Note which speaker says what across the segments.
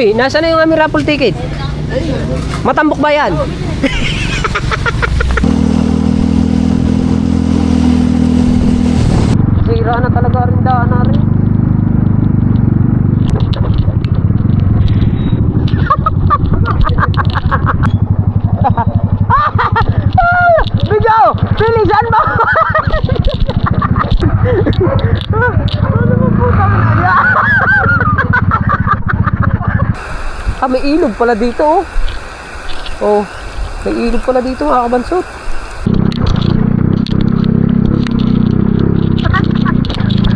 Speaker 1: Uy, nasaan na yung aming raffle ticket? Matambok ba yan? Sira na talaga rin daan na rin. Bigaw! Bilisan mo! Ano mo puta mo na? May ilog pala dito, oh. Oh, may ilog pala dito, mga kabansot.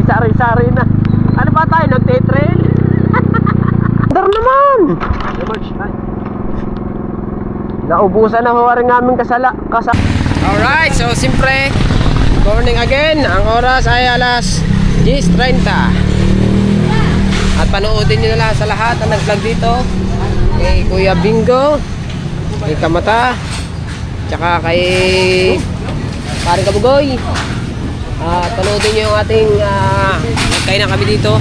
Speaker 1: Sari-sari na. Ano ba tayo? Nagte-trail? Dar naman! Naubusan na mawaring namin Alright, so siyempre, morning again. Ang oras ay alas 10:30. At panoodin nyo na lang sa lahat ang nag-vlog dito. Kay Kuya Bingo, kay Kamata, tsaka kay Paring Kabugoy. Panoodin nyo yung ating magkainan kami dito.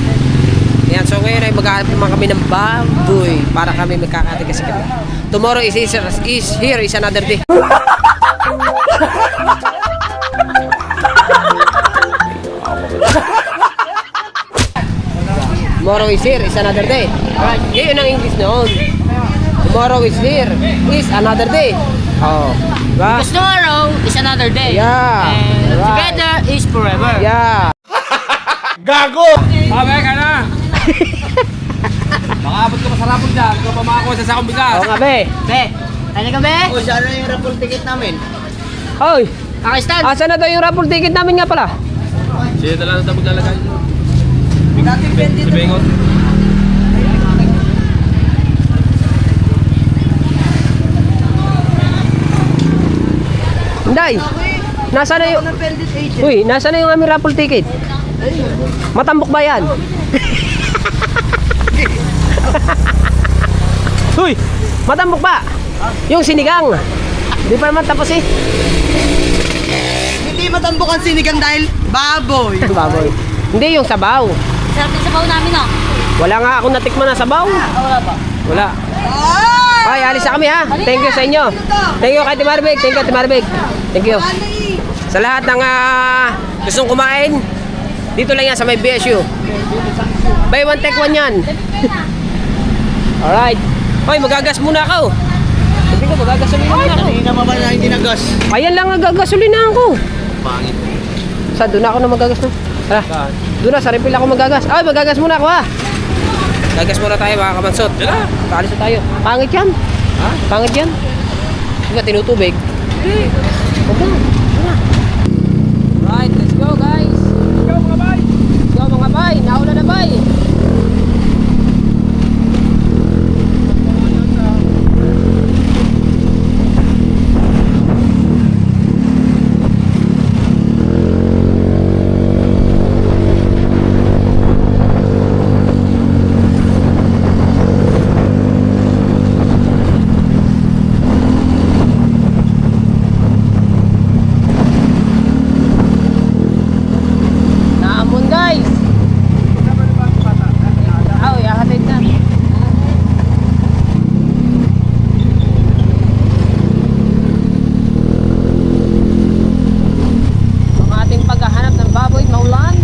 Speaker 1: Ayan, so ngayon ay magkakaroon kami ng baboy para kami magkakating kasi kami. Tomorrow is here is another day. Tomorrow is here is another day. Yun ang English noon. Tomorrow is here is another day. Oh, diba?
Speaker 2: Because tomorrow is another day.
Speaker 1: Yeah.
Speaker 2: And
Speaker 1: right.
Speaker 2: together is forever.
Speaker 1: Yeah.
Speaker 3: Gago! Pabay ka na! Makabot ka pa sa rapol dyan. Kung pa makakuha sa sakong bigas.
Speaker 1: Oo nga, be.
Speaker 2: Be, ano ka be?
Speaker 3: O, saan na yung rapol ticket namin?
Speaker 1: Hoy,
Speaker 2: Pakistan.
Speaker 1: asan na daw yung raffle ticket namin nga pala?
Speaker 3: Sino na lang ito maglalagay? Dating 20 ito. Bingot.
Speaker 1: Hinday, nasa na yung... Uy, nasa na yung aming raffle ticket? Matambok ba yan? Uy, matambok ba? Yung sinigang. Di pa naman tapos eh.
Speaker 4: Hindi matambok ang sinigang dahil baboy.
Speaker 1: Baboy. Hindi, yung sabaw.
Speaker 2: Sarap din sa baw namin, oh.
Speaker 1: Wala nga akong natikman na sabaw.
Speaker 2: Wala ba?
Speaker 1: Wala. Ay, alis na kami ha. Thank you sa inyo. Thank you kay Timarbeg. Thank you, Timarbeg. Thank you. Sa lahat ng gustong kumain, dito lang yan sa may BSU. Buy one, take one yan. Alright. Hoy, magagas muna ako. Sabi ko, magagasolina muna ako.
Speaker 3: Kanina pa ba na hindi nagas?
Speaker 1: Ayan lang ang gagasolina ako.
Speaker 3: Pangit.
Speaker 1: Sa doon ako na magagas na. Tara. Doon na, sa refill ako magagas. Ay, magagas muna ako ha. Gagas muna tayo mga kamansot.
Speaker 3: Dala.
Speaker 1: Paalis na tayo. Pangit yan.
Speaker 3: Ha?
Speaker 1: Pangit yan. Hindi ka tinutubig. Huwag na. Right, let's go guys.
Speaker 3: Let's go mga bay!
Speaker 1: Let's go mga bay. Nauna na bay. Naamon guys. Aw, yahatid na. Ang ating paghahanap ng baboy maulan.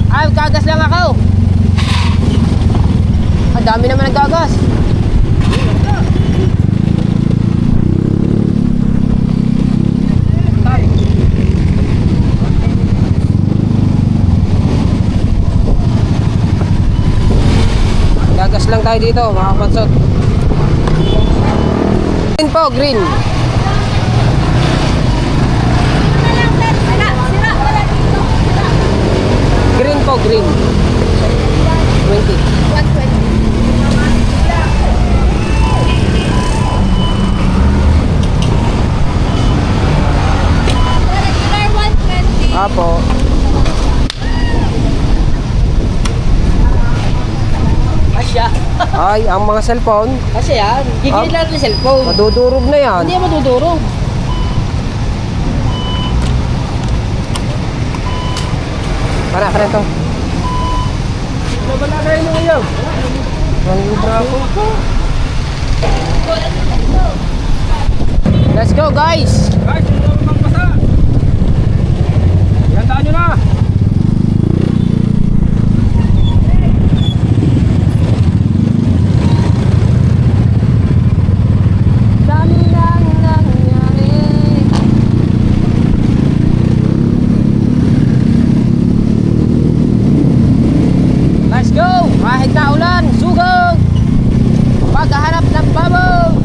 Speaker 1: Ay, gagas lang ako. Ang dami naman naggagas. Gagas lang tayo dito, mga kapansot. Green po, green. Green po, green. 20. Apo.
Speaker 2: Asya.
Speaker 1: Ay, ang mga cellphone,
Speaker 2: Kasi yan. Gigilid lang yung cellphone.
Speaker 1: madudurog na yan.
Speaker 2: Hindi yan madudurog.
Speaker 1: Para ka rin to.
Speaker 3: Wala kayo nung iyaw.
Speaker 1: Let's go guys!
Speaker 3: Guys, hindi naman magpasa. Ihandaan nyo na.
Speaker 1: Dami nang nangyari. Let's go! Kahit na ulan, sugod! Paghahanap ng babaw!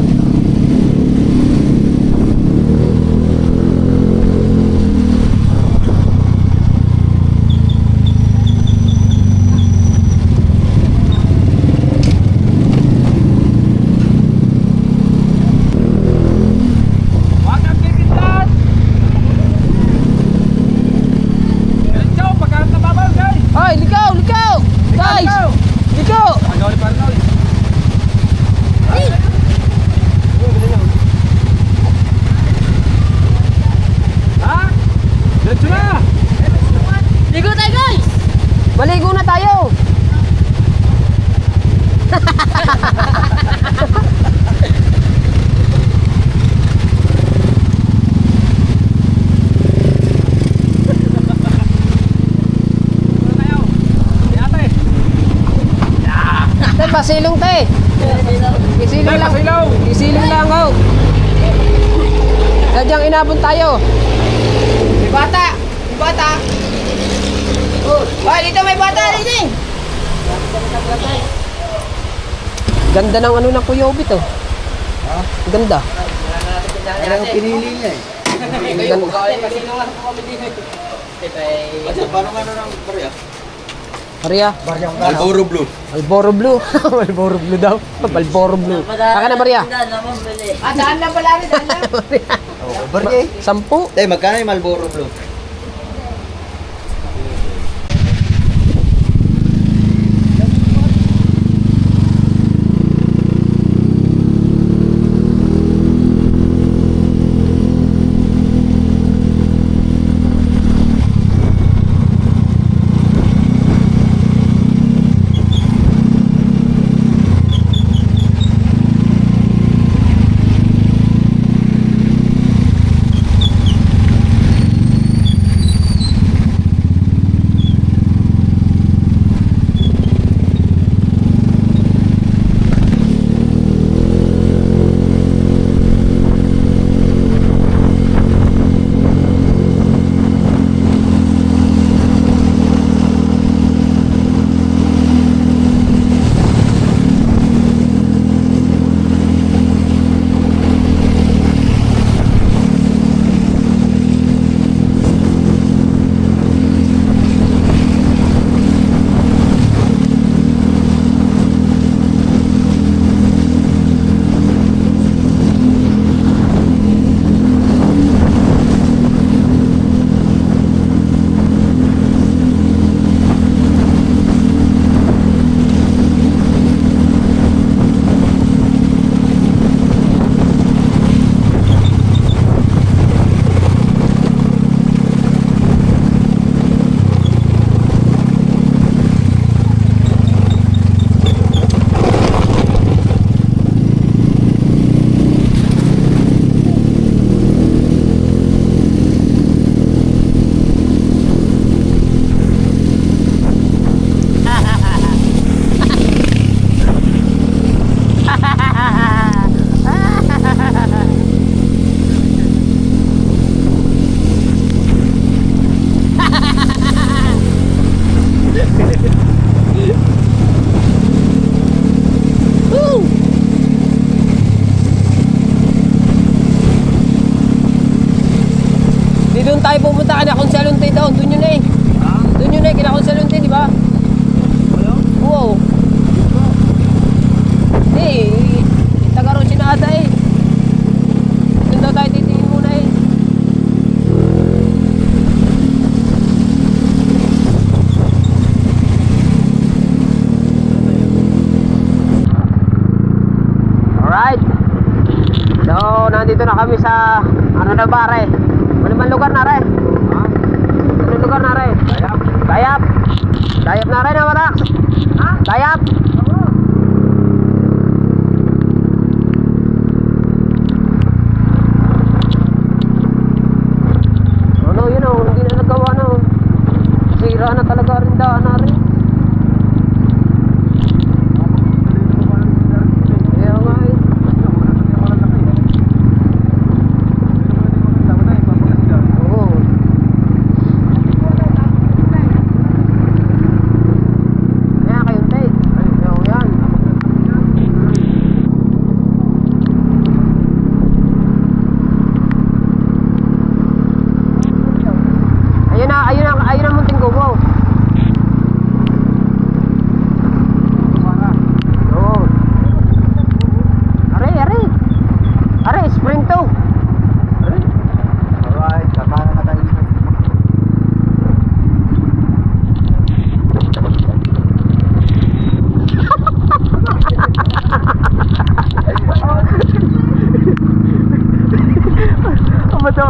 Speaker 3: Wag ang kikitlan. Diretso, pagkakas na babaw, guys.
Speaker 1: Ay, likaw! Likaw! Guys! Likaw!
Speaker 3: Agaw ni Parnoy. Ha? Diretso na.
Speaker 2: Ligo tayo guys!
Speaker 1: Maligo na tayo!
Speaker 3: Ano tayo? Si ate.
Speaker 1: Te, pasilong te! Isilong lang.
Speaker 3: Pasilaw.
Speaker 1: Isilong lang ho. Sadyang inabon tayo.
Speaker 2: May bata! May bata! Oh, dito may bata! Dito!
Speaker 1: Ganda ng ano ng Kuya Obit oh. Ganda.
Speaker 4: Ang pinili niya eh.
Speaker 1: Ganda.
Speaker 4: Paano nga ng barya?
Speaker 1: Maria,
Speaker 4: Alboro Blue.
Speaker 1: Alboro Blue. Alboro Blue daw. Alboro Blue. Saka na Maria.
Speaker 2: Daan lang pala rin, daan lang.
Speaker 4: Barya eh.
Speaker 1: 10.
Speaker 4: Magkano yung Marlboro Blue?
Speaker 1: Doon tayo pupunta ka na kung sa Lunte doon. Doon yun eh. Doon yun eh. Kina kung sa Lunte, di ba? Wow. Eh, taga ron sinada eh. Doon daw tayo titingin muna eh. Alright. So, nandito na kami sa ano na ba, re? Ano man lugar na, re? Ano lugar na, re? Gayap. Dayap! Ano yun o, hindi na nagawa na o. Sira na talaga rin daan na rin. Kaya nga eh. Oo. Kaya kayong take. Ayaw yan. Ayun ang munting gumaw. Oo. Are, spring to.
Speaker 4: Alright, tama na tayo.
Speaker 1: Apa to?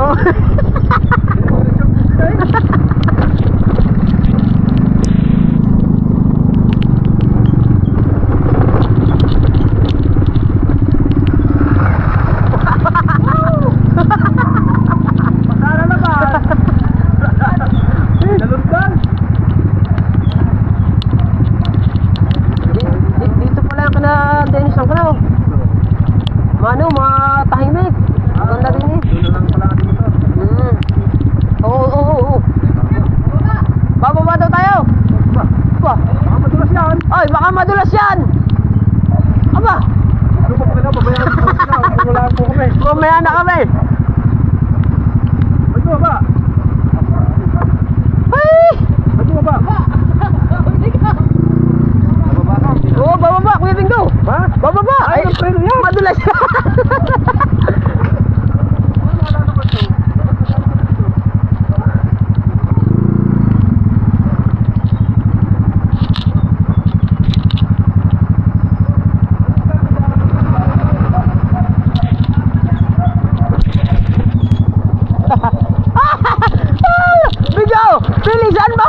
Speaker 1: Dito pala ka na Dennis ang kanaw. Mano, matahimik. Maganda din eh.
Speaker 3: Doon na lang pala natin ito.
Speaker 1: Oo. Bababa daw tayo. Ba?
Speaker 3: Baka madulas yan.
Speaker 1: Ay, baka madulas yan. Aba,
Speaker 3: Ano pa pala, babayaran ko na. Wala po kami.
Speaker 1: mamaya na kami.
Speaker 3: Ito ba?
Speaker 1: Ay!
Speaker 3: Ito ba?
Speaker 1: Oo, bababa, Kuya Bingo.
Speaker 3: Ha?
Speaker 1: Bababa.
Speaker 3: Ay, ang preno yan.
Speaker 1: Madulas yan. Bingo, bilisan mo.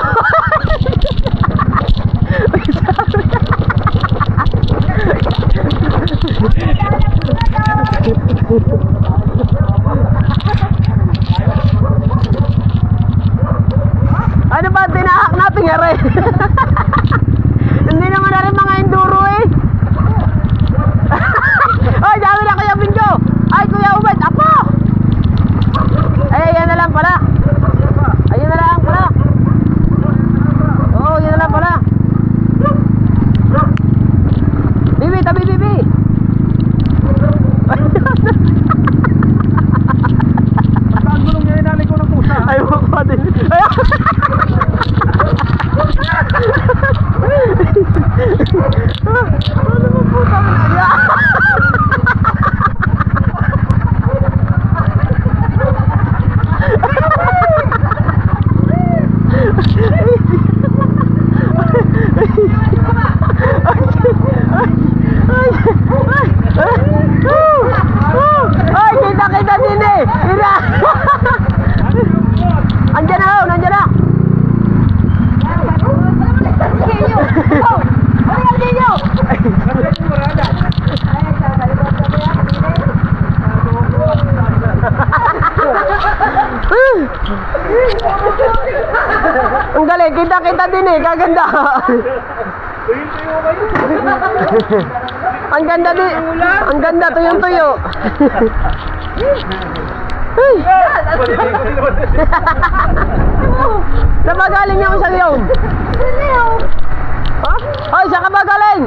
Speaker 1: Ano ba tinahak natin yari? Hindi naman na rin mga enduro eh. Ay, dami na Kuya Bingo. Ay, Kuya Ubed, apo. Ay, yan na lang pala. Ayun na lang pala. Oo, yun na lang pala. Bibi, tabi Bibi.
Speaker 3: Saan gulong niya inalay ko ng pusa?
Speaker 1: Ayaw ko pa din. Ayaw. Ano mo puta mo na? Ay, kita din eh. Ina. Andiyan na ho, nandiyan na. Ang galing, kita din eh, kaganda. Ang ganda din. Ang ganda, tuyong-tuyo. Ay! Napagaling niya ako sa liyon. Ha? Ay, saan ka ba galing?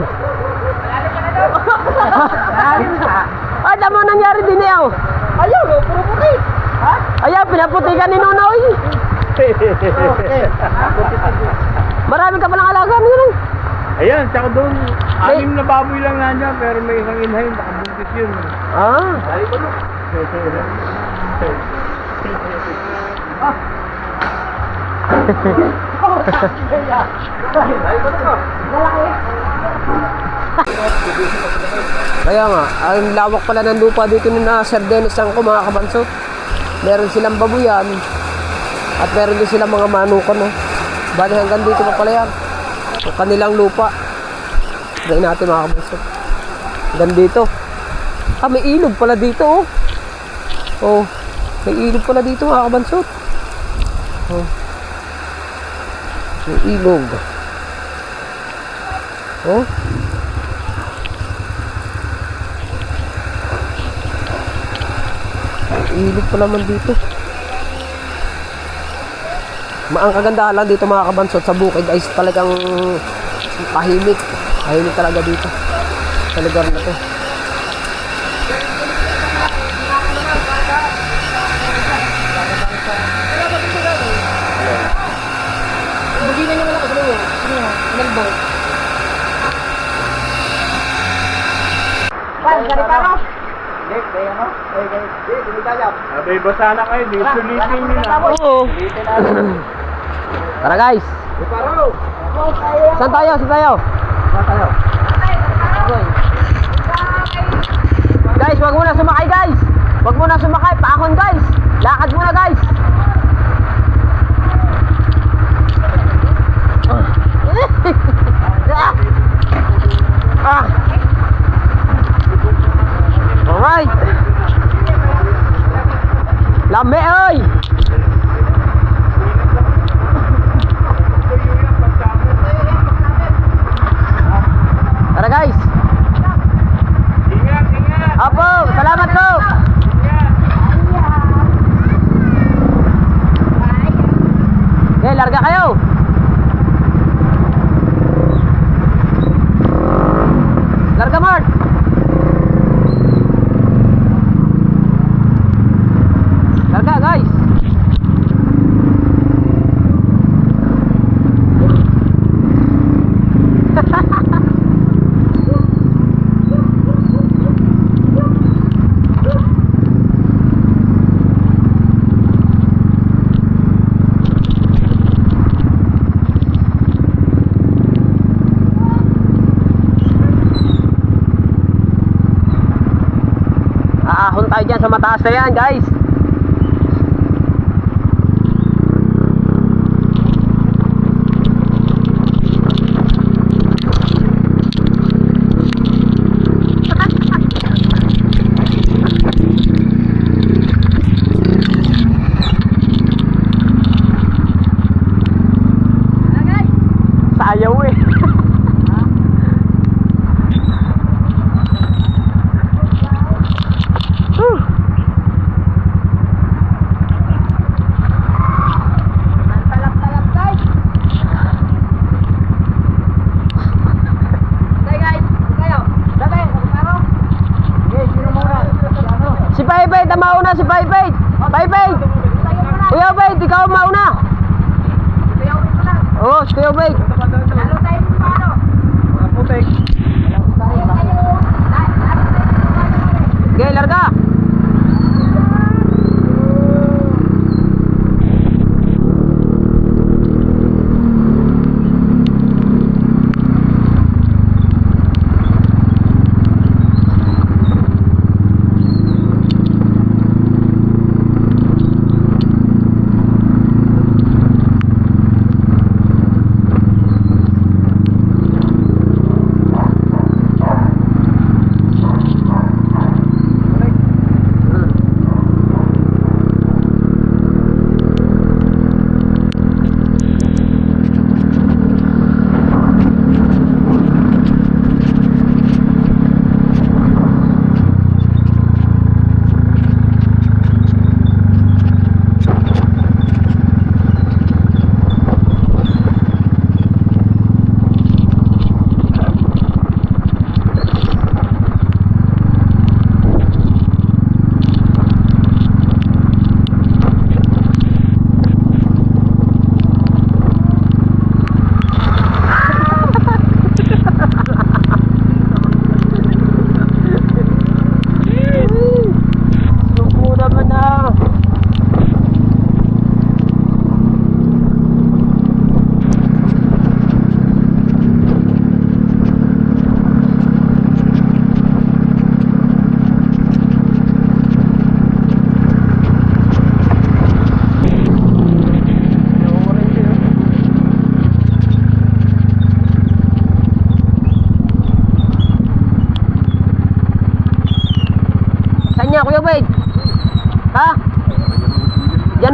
Speaker 1: Ay, tama nangyari din niya ako. Ayaw, puro puti. Ha? Ayaw, pinaputikan ni Nonoy. Marami ka palang alaga nyo.
Speaker 3: Ayan, tsaka doon, 6 na baboy lang nandiyan, pero may isang inhay, nakabuntis yun.
Speaker 1: Ah.
Speaker 3: Ay, ko
Speaker 1: Kaya nga, ang lawak pala ng lupa dito ni na Sir Dennis ang mga kabanso. Meron silang babuyan at meron din silang mga manukan. No? Bali hanggang dito pa pala yan. Ang kanilang lupa. Try natin mga kabansot. Hanggang dito. Ah, may ilog pala dito oh. Oh, may ilog pala dito mga kabansot. Oh. May ilog. Oh. May ilog pa naman dito. Ang kagandahan lang dito mga kabansot sa bukid ay talagang tahimik. Tahimik talaga dito sa lugar na to.
Speaker 2: Buginin naman ako dito. Nalbog. Pan, dari paro.
Speaker 3: Abay, basa na kayo. Di sulitin nyo na.
Speaker 1: Oo. Tara guys. Saan tayo? Saan tayo? Guys, wag muna sumakay guys. Wag muna sumakay. Paakon guys. Lakad muna guys. Ah. Alright. Lame ơi. Tara guys.
Speaker 3: Ingat, ingat.
Speaker 1: Apo, salamat po. Okay, larga kayo. Larga Mart. Larga guys. Aahon tayo dyan sa mataas na yan guys. Sayaw eh. Si Paipait ang mauna, si Paipait. Paipait. Kuya Bait, ikaw ang mauna. Oo, si Kuya Bait. Okay, larga.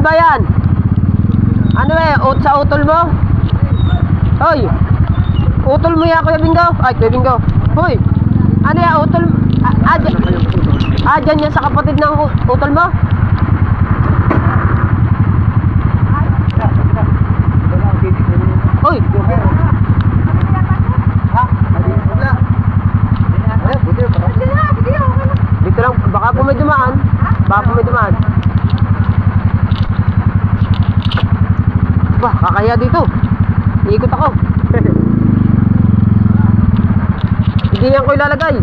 Speaker 1: Saan ba yan? Ano sa utol mo? Hoy! Utol mo yan, Kuya Bingo? Ay, Kuya Bingo. Hoy! Ano yan, utol? Dyan yan sa kapatid ng utol mo? Hoy! Dito lang, baka po may dumaan. Baka po may dumaan. Bah, kakaya dito. Iikot ako. Hindi yan ko ilalagay.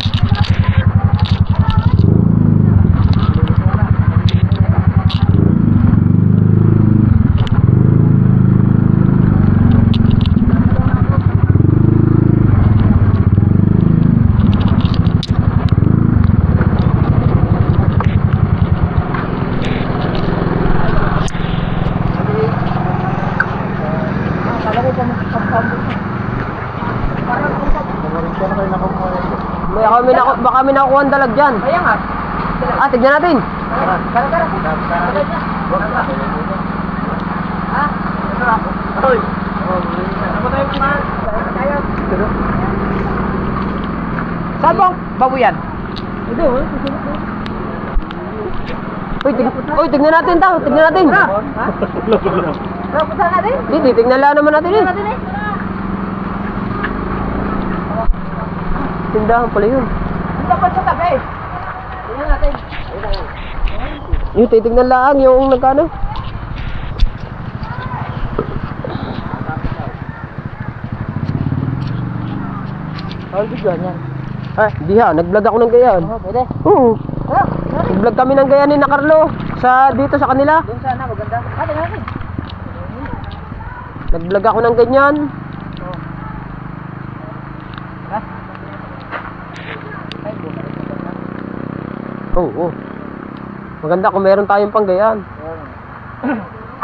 Speaker 1: Baka may nakukuha ang dalag dyan.
Speaker 2: Kaya nga.
Speaker 1: Tignan natin.
Speaker 2: Saan bang baboy yan?
Speaker 1: Uy, tignan natin daw. Tignan natin.
Speaker 2: Saan natin?
Speaker 1: Hindi, tignan lang naman natin eh. Tindahan pala yun.
Speaker 2: Dapat sa tabi. Tingnan natin.
Speaker 1: Yung titignan lang yung nagkano.
Speaker 2: All video yan.
Speaker 1: Di ha, nag-vlog ako ng gayan.
Speaker 2: Pwede.
Speaker 1: Oo. Nag-vlog kami ng gayan ni na Carlo dito sa kanila.
Speaker 2: Doon sana, maganda. Tingnan natin.
Speaker 1: Nag-vlog ako ng ganyan. Oo. Maganda kung meron tayong panggayan.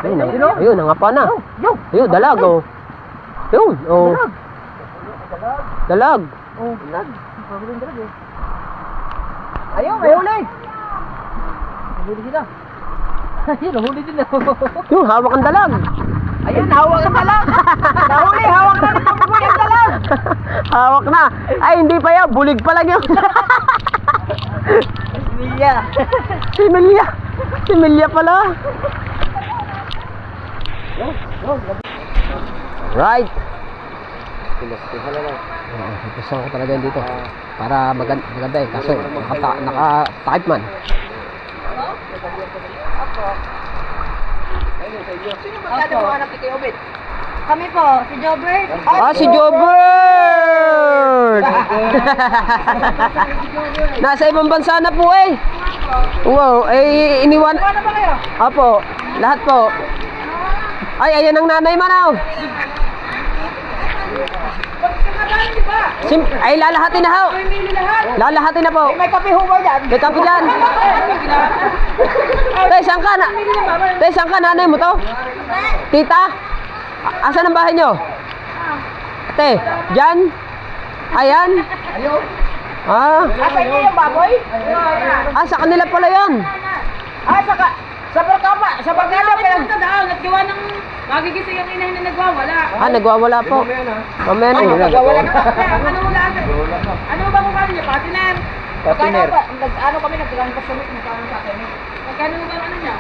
Speaker 1: Ayun, nangapa na. Ayun, dalag, oh. Ayun, oh. Dalag.
Speaker 2: Oh, dalag. Pagulong dalag eh. Ayun, may huli. Huli sila. Ayun, huli din na.
Speaker 1: Yung, hawak ang dalag.
Speaker 2: Ayun, hawak ang dalag. Nahuli, hawak na rin ang baboy ang dalag.
Speaker 1: Hawak na. Ay, hindi pa yan. Bulig pa lang yun.
Speaker 2: Milya.
Speaker 1: Si Milya pala. Right. Gusto ko talaga dito. Para maganda eh. Kaso nakatakip man.
Speaker 2: Sino ba tayo mga anak ni Kuya Obed?
Speaker 5: Kami po, si Jobert.
Speaker 1: Si Jobert! Nasa ibang bansa na po eh. Wow, iniwan.
Speaker 2: Ano ba kayo?
Speaker 1: Apo, lahat po. Ay, ayan ang nanay manaw. Ay, lalahatin na ho. Lalahatin na po.
Speaker 2: May kape ho ba dyan?
Speaker 1: May kape dyan. Saan ka na? Saan ka, nanay mo to? Tita? Asan ang bahay nyo? Ate, dyan? Ayan?
Speaker 2: Asa niyo yung baboy?
Speaker 1: Sa kanila pala yan.
Speaker 2: Sa barkama, sa barkada pinag...
Speaker 5: Naggawa ng magigising yung inahin na nagwawala.
Speaker 1: Nagwawala po. Mamaya na.
Speaker 2: Nagwawala na.
Speaker 5: Ano ba mukha niya? Partner.
Speaker 2: Patiner. Ano kami nagkaroon pa sa mit, nagkaroon sa atin.
Speaker 5: Magkano ba ano niya?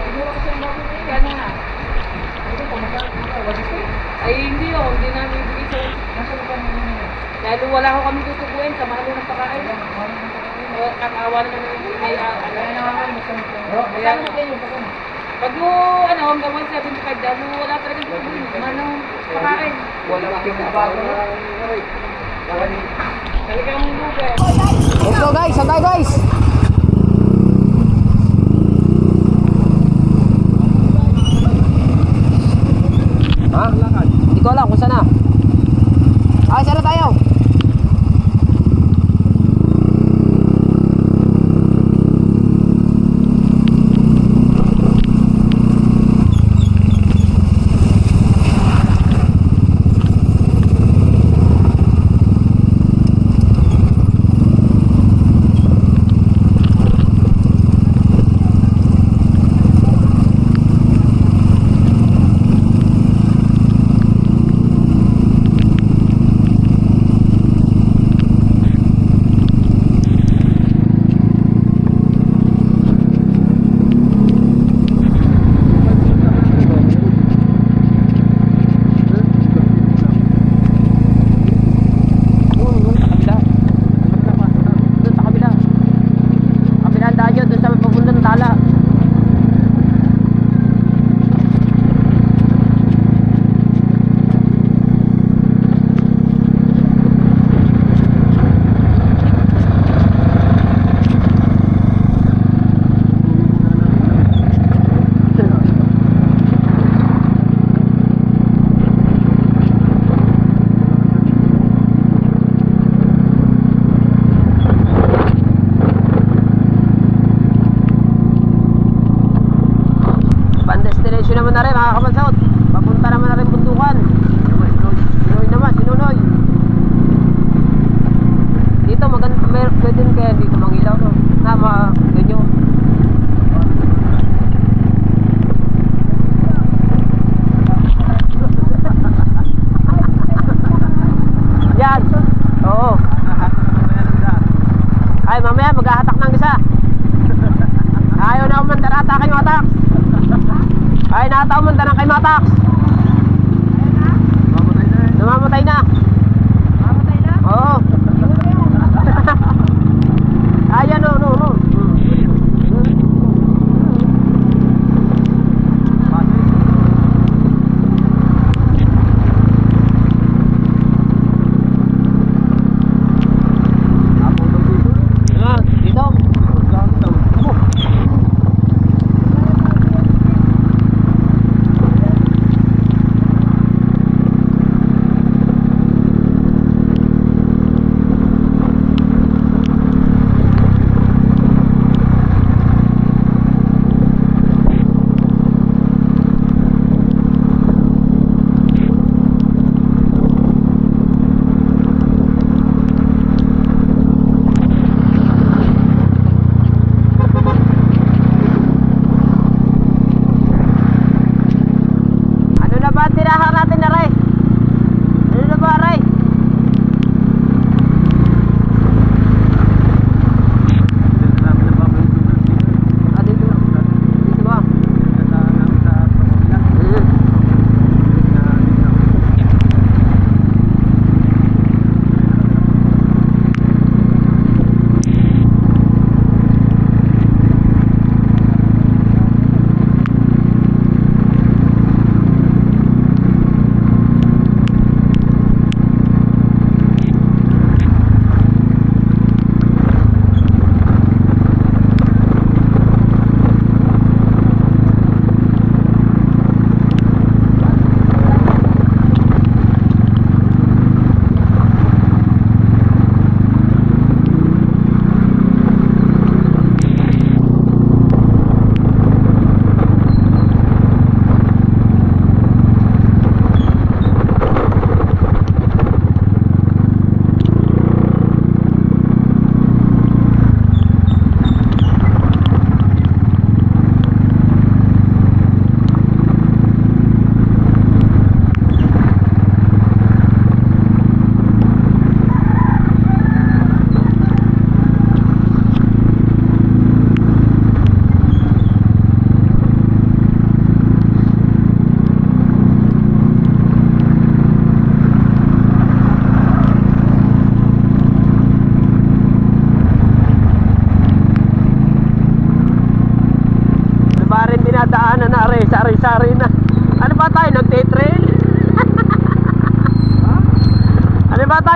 Speaker 5: Siguro kasi ang baboy niya. Gano nga? Ay hindi oh, hindi namin ibigay sa... Dahil wala ko kami tutubuin sa mahalo ng pagkain. Kakawa naman yung may pag mo, hanggang 175 dahil mo wala talagang tutubuin. Mahalo ng pagkain.
Speaker 3: Wala bago na.
Speaker 5: Talagang lugar.
Speaker 1: Let's go guys, saan tayo guys? Ha? Hindi ko alam kung saan na. Saan na tayo?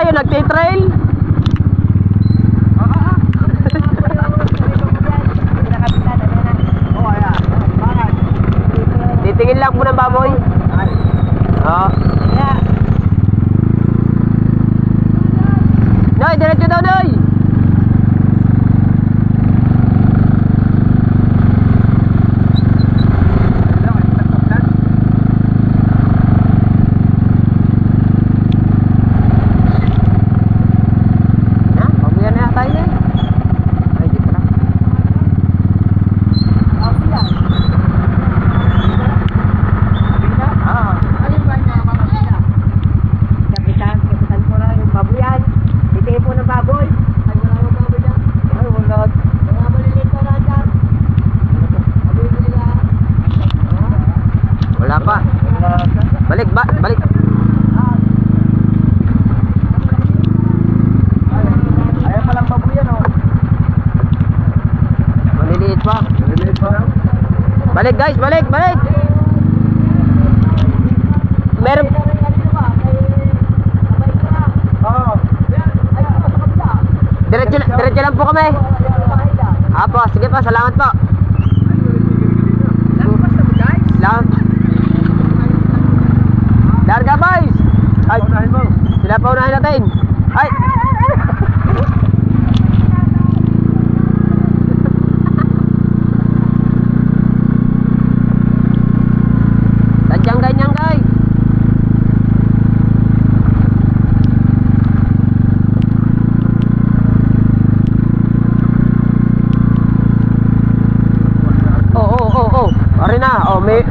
Speaker 1: yung nagtitrail. Titingin lang po ng baboy. Oo. Noy, diretso daw, Noy. Babuyan na tayo na. Ay, dito lang.
Speaker 2: Kapitan ko na yung baboyan. Titingin po ng baboy. Ay, wala yung baboy dyan. Ay, wala. Mga maliliit ko na dyan.
Speaker 1: Wala pa. Balik, balik.
Speaker 2: Ayan palang baboyan, oh.
Speaker 1: Maliliit pa. Balik guys, balik. Meron. Diretso lang po kami. Apo, sige pa, salamat po. Salamat. Larga boys. Ay, sila pa unahin natin. Ay. Tadyang ganyan guys. Oh. Ari na. Oh, may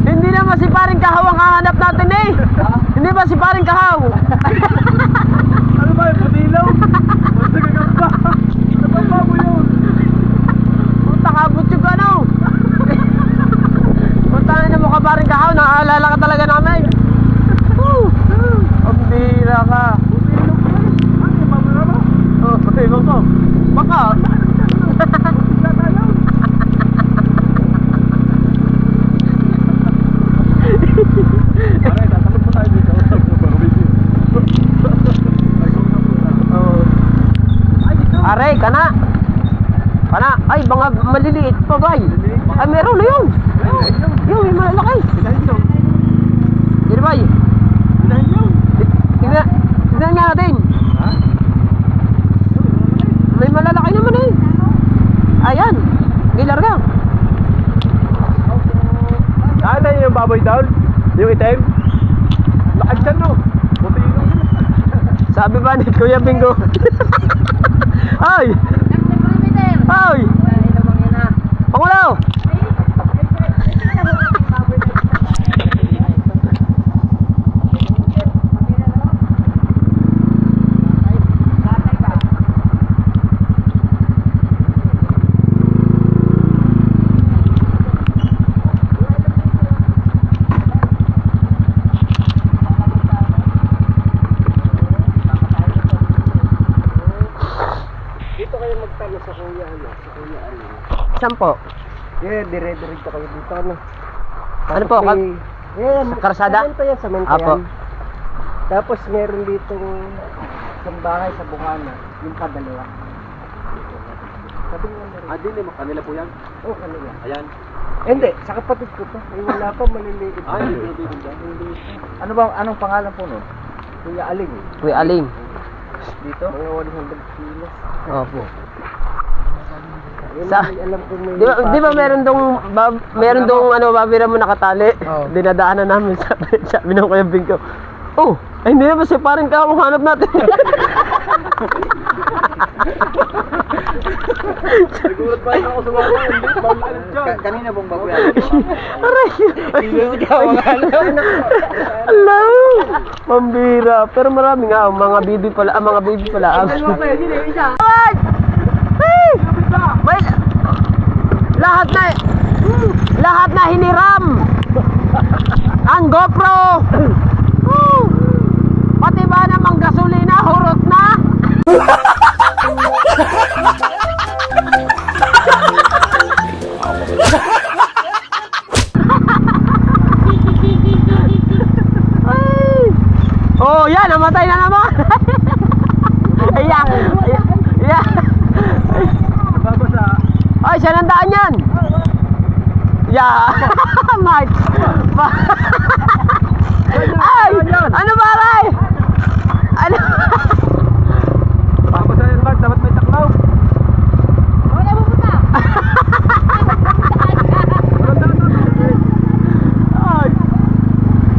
Speaker 1: hindi naman si paring kahaw ang hahanap natin eh. Hindi ba si paring kahaw?
Speaker 3: Ano ba yung putilaw? Basta gagamba. Ano ba baboy yun?
Speaker 1: Punta kabot yung ano. Punta na mo ka paring kahaw. Naaalala ka talaga namin. Ang bira ka. Oh, putilaw ko. Baka. Aray, kana. Ay, mga maliliit pa ba? Ay, meron na yun. Yung may malaki. Hindi ba? Tignan nga natin. May malalaki naman eh. Ayan. Gilarga.
Speaker 3: Ano yung baboy down? Yung itim? Lakad dyan no? Putilaw.
Speaker 1: Sabi ba ni Kuya Bingo? Ay! Ay! Pangulo!
Speaker 3: Dito kayo magtalo sa kuya ano? Sa kuya Alin.
Speaker 1: Saan po?
Speaker 3: Dire-diretso kayo dito ano?
Speaker 1: Ano po? Sa karsada?
Speaker 3: Semento yan, semento
Speaker 1: Apo.
Speaker 3: yan. Tapos meron ditong isang bahay sa Bungana, yung padalawa. Sabi nga meron.
Speaker 4: Dili mo kanila po yan.
Speaker 3: Oo, kanila.
Speaker 4: Ayan.
Speaker 3: Hindi, sa kapatid ko to. Ay, wala pa, maliliit.
Speaker 4: Hindi.
Speaker 3: Ano ba, anong pangalan po no? Kuya Aling.
Speaker 1: Kuya Aling.
Speaker 3: Dito? Mga 100 kilos.
Speaker 1: Opo.
Speaker 3: Yun,
Speaker 1: Sa-
Speaker 3: alam ko may
Speaker 1: Di ba meron dong ano, babira mo nakatali?
Speaker 3: Oo.
Speaker 1: Dinadaanan namin sabi ng Kuya Bingo. Oh, ay hindi naman si paring ka ang hanap natin.
Speaker 3: Nagulat pa ako sa mga hindi. Bawal dyan.
Speaker 4: Kanina pong baboy.
Speaker 1: Aray! Hello! Pambira. Pero marami nga, mga baby pala. Mga baby pala. Ay! Ay! May, lahat na hiniram. Ang GoPro. Pati ba namang gasolina, hurot na? Saan ang daan yan? Yeah. Mark. Ay! Ano ba, Ray? Ano?
Speaker 3: Tapos na yun, Bart. Dapat may taklaw.
Speaker 1: Ay!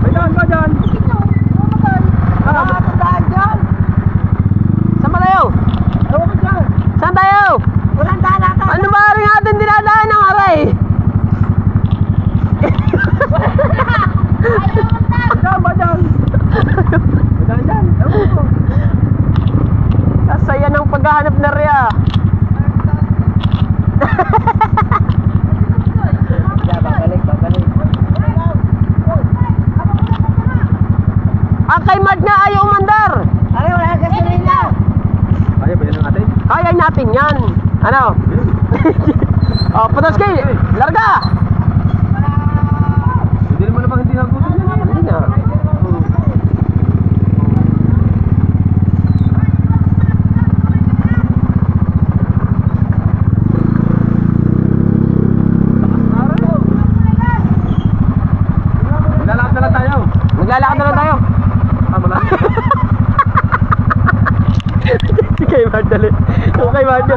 Speaker 3: May daan ba dyan?
Speaker 1: Saan ba tayo? Saan tayo? Ano ba rin natin dinadaan ng aray?
Speaker 3: May daan ba dyan? May daan dyan. Ewan ko.
Speaker 1: Kasaya ng paghahanap na riya. Ang kay Mart nga ayaw umandar.
Speaker 3: Ayaw ba yan ang atin?
Speaker 1: Kaya natin yan. Ano? Oh, putos kay. Larga.
Speaker 3: Hindi naman namang hindi hagutin yan.
Speaker 1: Hindi na.
Speaker 3: Lalakad na lang tayo.
Speaker 1: Maglalakad na lang tayo.
Speaker 3: Tama lang.
Speaker 1: Kay Mart dali. Kay Mart.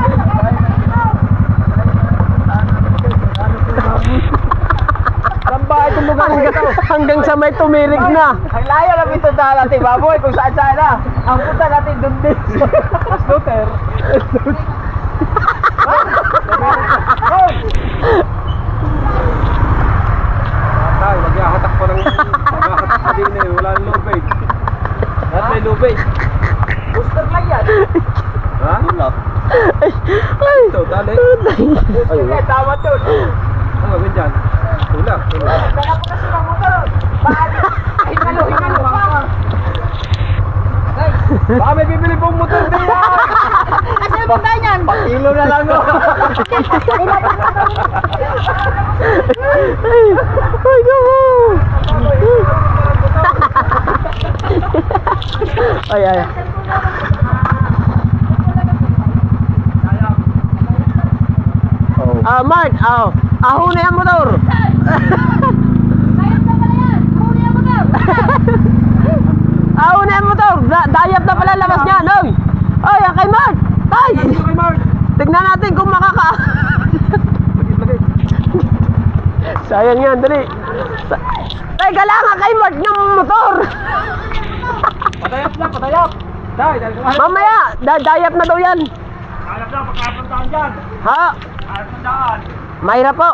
Speaker 3: Saan ba itong lugar na ito?
Speaker 1: Hanggang sa may tumirig na.
Speaker 2: Ang layo lang ito natin, baboy, kung saan saan na. Ang punta natin doon din. Snooker.
Speaker 3: Tay, maghahatak pa ng maghahatak pa din eh. Wala nang lubid. Lahat may lubid.
Speaker 2: Booster lang yan.
Speaker 3: Ha? Tulak.
Speaker 1: Ay!
Speaker 3: Ito, dali.
Speaker 2: Booster yan, tama doon.
Speaker 3: Ano gawin dyan? Tulak. Tulak.
Speaker 2: Kaya ko kasi ng motor. Bakit? Hingalo.
Speaker 3: Baka may bibili pong motor din yan!
Speaker 2: Kasi punta niyan.
Speaker 3: Pakilo na lang no?
Speaker 1: Ay! Ay, gawa! Ay, ay. Ah, Mart, ahon na yung motor. Ahon na yung motor. Dayap na pala labas niya, noy. Ay, ang kay Mart. Tay!
Speaker 3: Okay, Mark.
Speaker 1: Tignan natin kung makaka...
Speaker 3: Lagay.
Speaker 1: Sayang yan, dali. Tay, kailangan kay Mart ng motor.
Speaker 3: Patayap na, patayap! Tay, dahil kung hanap
Speaker 1: Mamaya, dayap na daw yan.
Speaker 3: na, pagkapuntaan dyan!
Speaker 1: Ha?
Speaker 3: Hanap na daan!
Speaker 1: Mahirap po.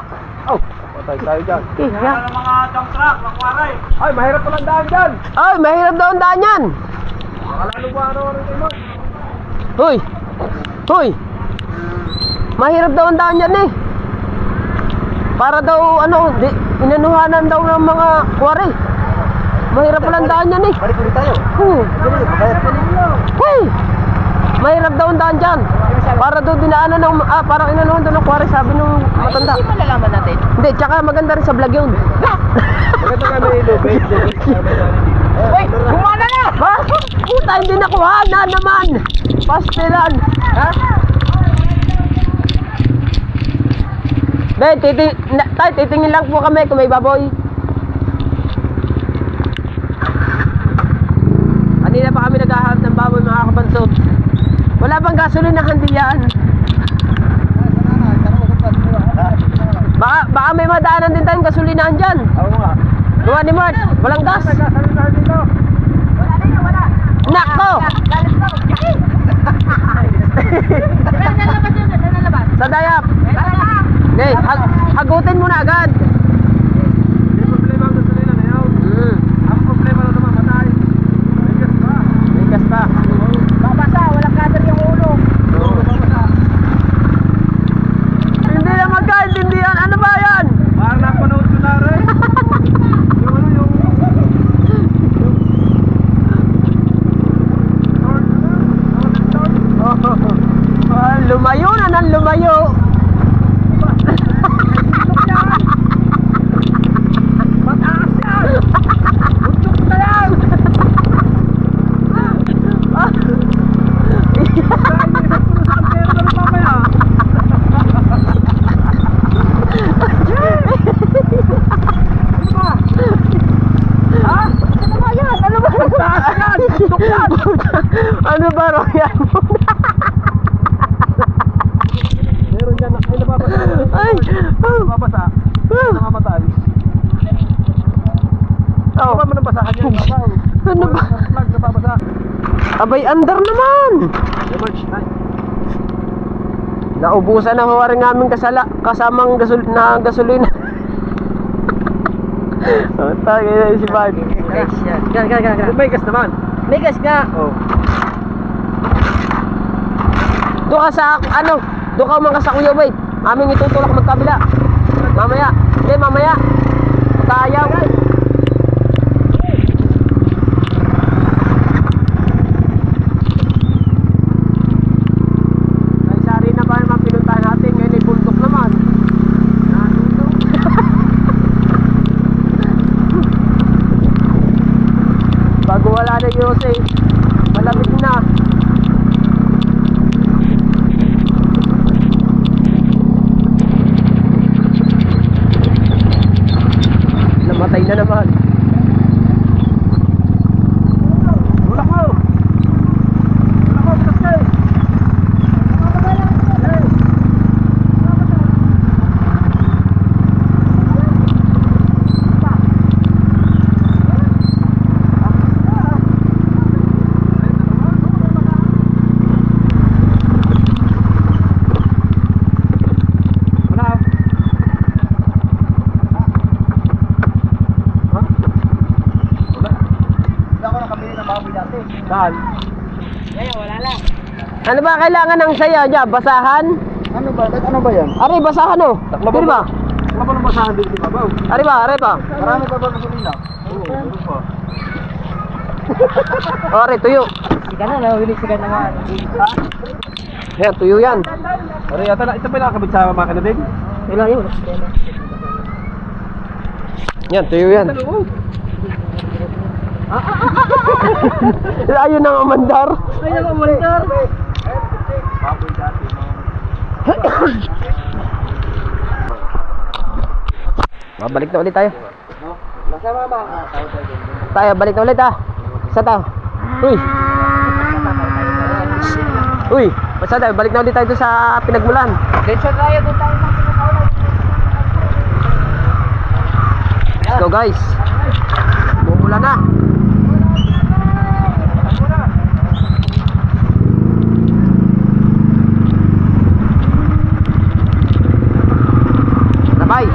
Speaker 3: Oh, patay tayo dyan.
Speaker 1: Eh, yeah.
Speaker 3: mga dump truck, makwaray! Ay, mahirap pa lang daan dyan!
Speaker 1: Ay, mahirap daw ang daan yan.
Speaker 3: Makalalo ba ano kay Mark?
Speaker 1: Hoy! Hoy! Mahirap daw ang daan yan eh. Para daw, inanuhanan daw ng mga kwari. Mahirap pala ang daan yan eh.
Speaker 3: Balik ulit tayo.
Speaker 1: Hoy! Mahirap daw ang daan dyan. Para daw dinaanan ng, parang inanuhan daw ng kwari, sabi nung matanda.
Speaker 2: Hindi malalaman natin.
Speaker 1: Hindi, tsaka maganda rin sa vlog yun.
Speaker 3: Maganda ka may lubid.
Speaker 2: Uy, gumana na!
Speaker 1: Ha? Puta, hindi nakuha na naman. Pastilan.
Speaker 2: Ha?
Speaker 1: Tay, titingin lang po kami kung may baboy. Kanina pa kami naghahanap ng baboy, mga kabansot. Wala bang gasolinahan din yan? Baka may madaanan din tayong gasolinahan dyan.
Speaker 3: Oo nga.
Speaker 1: Gawa ni Mart, walang gas.
Speaker 3: Nagkasalita dito.
Speaker 1: Nako! Sa dayap. Okay, hagutin mo na agad.
Speaker 3: Hindi problema ang gasolina na yun. Ang problema na naman, matay. May gas pa.
Speaker 1: May gas pa.
Speaker 2: Babasa, walang kader yung ulo.
Speaker 3: Oo, babasa.
Speaker 1: Hindi na magkaintindihan. Ano ba yan?
Speaker 3: Parang napanood ko na rin. Yung ano yung...
Speaker 1: Lumayo na ng lumayo. Ano ba raw yan?
Speaker 3: Meron dyan, ay nababasa.
Speaker 1: Ay!
Speaker 3: Nababasa. Namamatay.
Speaker 1: Oh,
Speaker 3: Ano ba man ang basahan yan?
Speaker 1: ano ba?
Speaker 3: Flag nababasa.
Speaker 1: Abay, under naman!
Speaker 3: Emerge. Ay.
Speaker 1: Naubusan na ho rin aming kasamang gasolina. Oh, tayo na si Bart.
Speaker 3: May gas naman.
Speaker 1: May gas nga.
Speaker 3: Oh.
Speaker 1: Doon ka sa, doon ka mga sa Kuya Wait. Aming itutulak magkabila. Mamaya. Hindi, mamaya. Tayaw. Ay, sari na ba naman pinuntahan natin? Ngayon ay bundok naman. Bago wala na yung Jose, malamig na. Namatay na naman.
Speaker 3: Wala ko. Wala ko, bitas ka eh. Saan?
Speaker 1: Ano ba kailangan ng saya dyan? Basahan?
Speaker 2: Ano ba yan?
Speaker 1: Ari, basahan o. Pwede ba?
Speaker 3: Wala ba nang basahan din si Babaw?
Speaker 1: Ari pa.
Speaker 2: Marami pa ba gasolina?
Speaker 3: Oo, meron pa.
Speaker 1: O, Ari, tuyo.
Speaker 2: Sigan na, nahulinig sigan na nga.
Speaker 1: Yan, tuyo yan.
Speaker 3: Ano yata na, ito ba nakakabit sa makina din?
Speaker 2: Ilang yun?
Speaker 1: Yan, tuyo yan.
Speaker 3: Oo.
Speaker 1: Ayun ang amandar.
Speaker 2: Ay, nakamonitor.
Speaker 1: Balik na ulit tayo.
Speaker 2: Masama ba?
Speaker 1: Tayo, balik na ulit Sa tayo. Uy, basta tayo, balik na ulit tayo doon sa pinagmulan.
Speaker 2: Diretso tayo, doon tayo ng pinakaulan.
Speaker 1: Let's go guys. Bumula na. Sabay.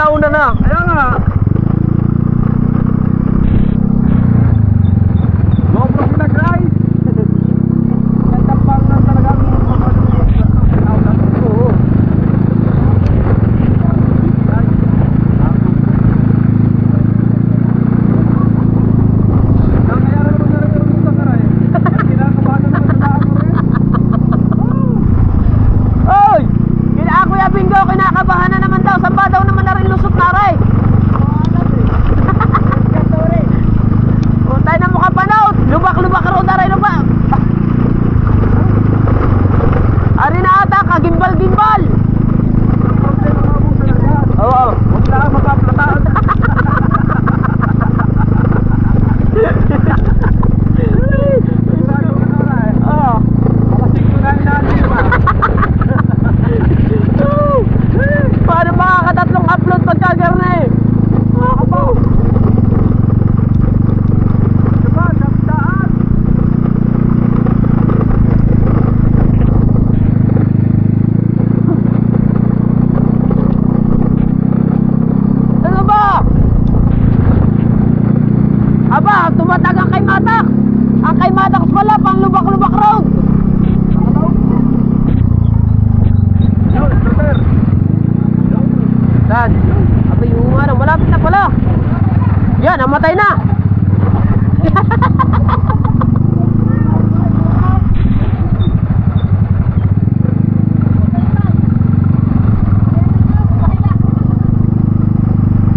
Speaker 1: alauna na.
Speaker 3: Kaya nga. Sobrang pinag-rise. May tampang na talagang oo.
Speaker 1: Oy! Kuya Bingo, kinakabahan na naman daw. Saan ba daw naman na rin lusot na rin? Tayo na mukha panood. Lubak-lubak raw na rin. Lubak. Ari na ata, kagimbal-gimbal. Oo.
Speaker 3: Huwag na makaplataan.
Speaker 1: Oo. Paano makakatatlong upload pagkagarna eh? Ako po. Ano ba? Aba, tumatag ang kay Matax. Ang kay Matax pala, pang lubak-lubak road. Saan? Abay, yung ano, malapit na pala. Yan, namatay na.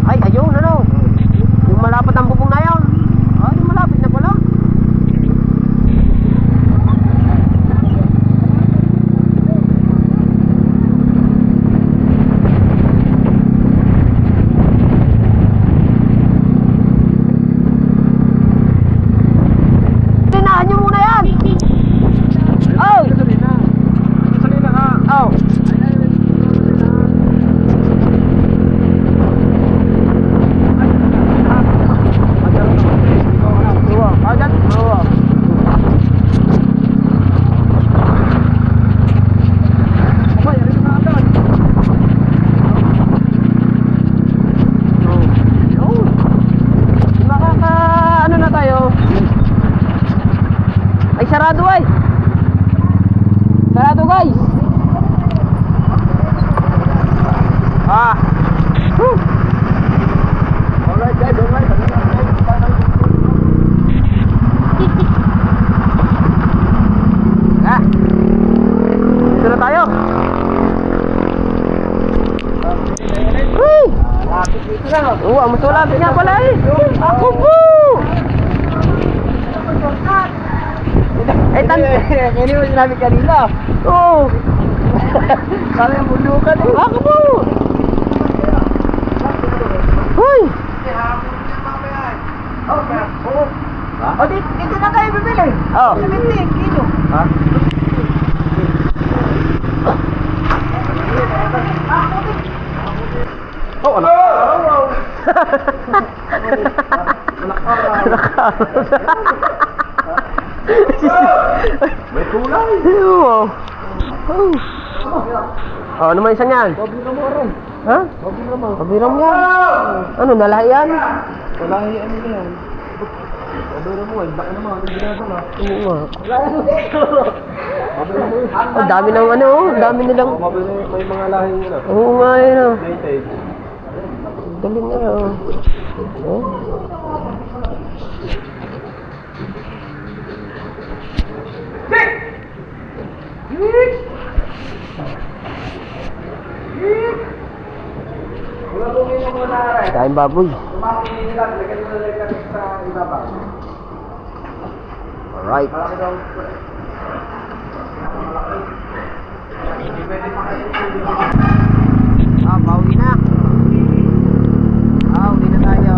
Speaker 1: Ay, ayun, ano? Yung malapit ang bubong na yun. Ay, malapit na pala. Tinahan nyo muna yan. Oh! Oh! Agad? Oo. Ano na tayo? Ay, sarado ay! Sarado guys! Ah! Whew!
Speaker 3: Alright guys, alright.
Speaker 1: Ah! Dito na tayo! Woo!
Speaker 3: Lapit dito na.
Speaker 1: Oo, mas malapit nga pala eh! Ako po! Eh,
Speaker 3: Hindi mo sinabi kanina.
Speaker 1: Oo!
Speaker 3: Kala yung bulukan eh.
Speaker 1: Ako po! Hoy!
Speaker 3: Ha?
Speaker 2: O, dito na kayo bibili.
Speaker 1: Oh!
Speaker 2: 70 kilo.
Speaker 3: Ha? Oh, anak. May tulay.
Speaker 1: Oo! Oh, ano man isang yan?
Speaker 3: Sabi na mo rin.
Speaker 1: Ha?
Speaker 3: Sabi na mo.
Speaker 1: Pabiram yan. Ano, nalahi yan?
Speaker 3: Wala yan yan. Sabi na mo, baka naman. Ang ginagawa.
Speaker 1: Oo nga.
Speaker 3: Sabi na mo.
Speaker 1: Ang dami ng ano, ang dami nilang...
Speaker 3: Mabili may mga lahing yun.
Speaker 1: Oo nga yun ah.
Speaker 3: Native.
Speaker 1: Galing nga ah. Oh? Kain baboy. Alright. Ah, pauwi na. Ah, uwi na tayo.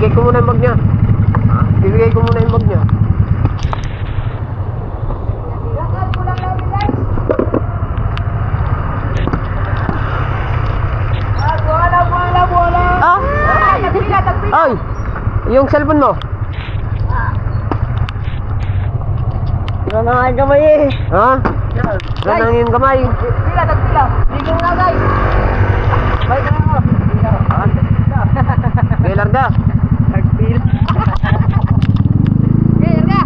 Speaker 1: Bibigay ko muna yung bag niya. Bibigay ko muna yung bag niya. Ah? Ay! Yung cellphone mo?
Speaker 2: Wala na nga yung kamay eh.
Speaker 1: Ha? Wala nang yung kamay.
Speaker 2: Tagpila, tagpila. Hindi ko na guys. Balik na ako.
Speaker 1: Okay, larga.
Speaker 2: Tagpila. Okay, larga.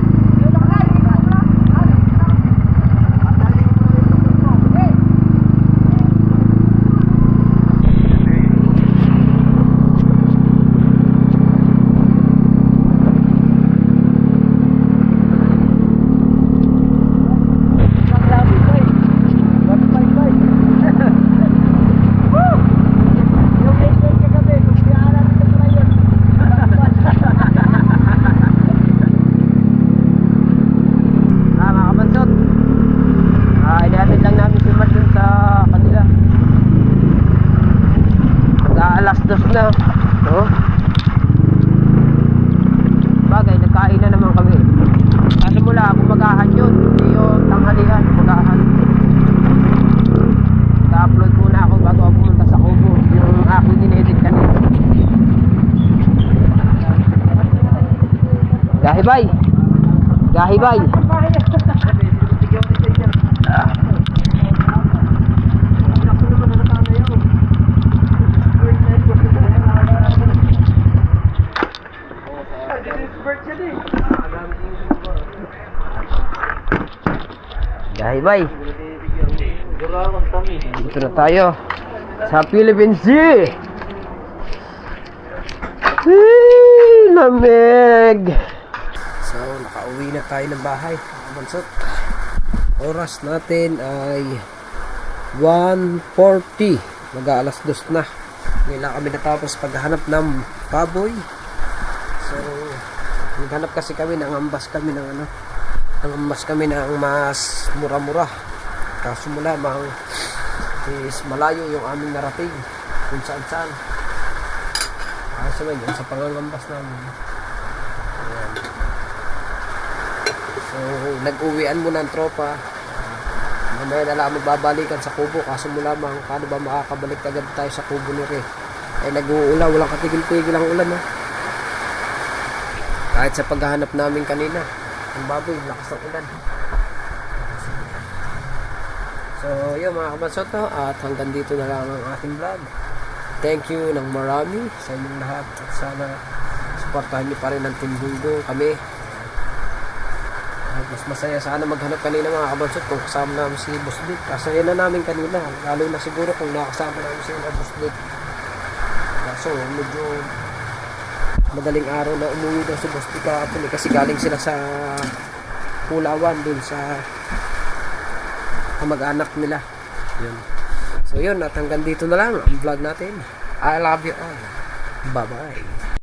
Speaker 1: Alas 2 na. Oh. Bagay, nagkain na naman kami. Kaso mula, kumagahan yun. Hindi yun tanghalian, kumagahan. Nag-upload muna ako bago ako pumunta sa Kubo. Yung ako dinedit kanina. Gahibay! Gahibay! Gahibay! Dito na tayo sa Philippine Sea! Lamig! So, nakauwi na tayo ng bahay. Bansot. Oras natin ay 1:40. Mag-aalas 2 na. Ngayon lang kami natapos paghahanap ng baboy. So, naghanap kasi kami, nangambas kami ng ano. Nangambas kami ng mas mura-mura. Kaso mo lamang is malayo yung aming narating. Kung saan-saan. Kaso man yun sa pangangambas namin. Ayan. So, nag-uwian muna ang tropa. Mamaya na lang magbabalikan sa Kubo. Kaso mo lamang, paano ba makakabalik agad tayo sa Kubo ni Re? Ay nag-uula, walang katigil-tigil ang ulan, ha? Kahit sa paghahanap namin kanina, ang baboy, lakas ng ulan. So, yun mga kabansot, no? At hanggang dito na lang ang ating vlog. Thank you ng marami sa inyong lahat. At sana supportahan niyo pa rin ang Team Bungo kami. Mas masaya sana maghanap kanina mga kabansot kung kasama namin si Boss Dick. Kasaya na namin kanina, lalo na siguro kung nakasama namin si Boss Dick. So medyo madaling araw na umuwi daw si Boss Dick kahapon kasi galing sila sa Pulawan dun sa kamag-anak nila. Yun. So yun, at hanggang dito na lang ang vlog natin. I love you all. Bye bye.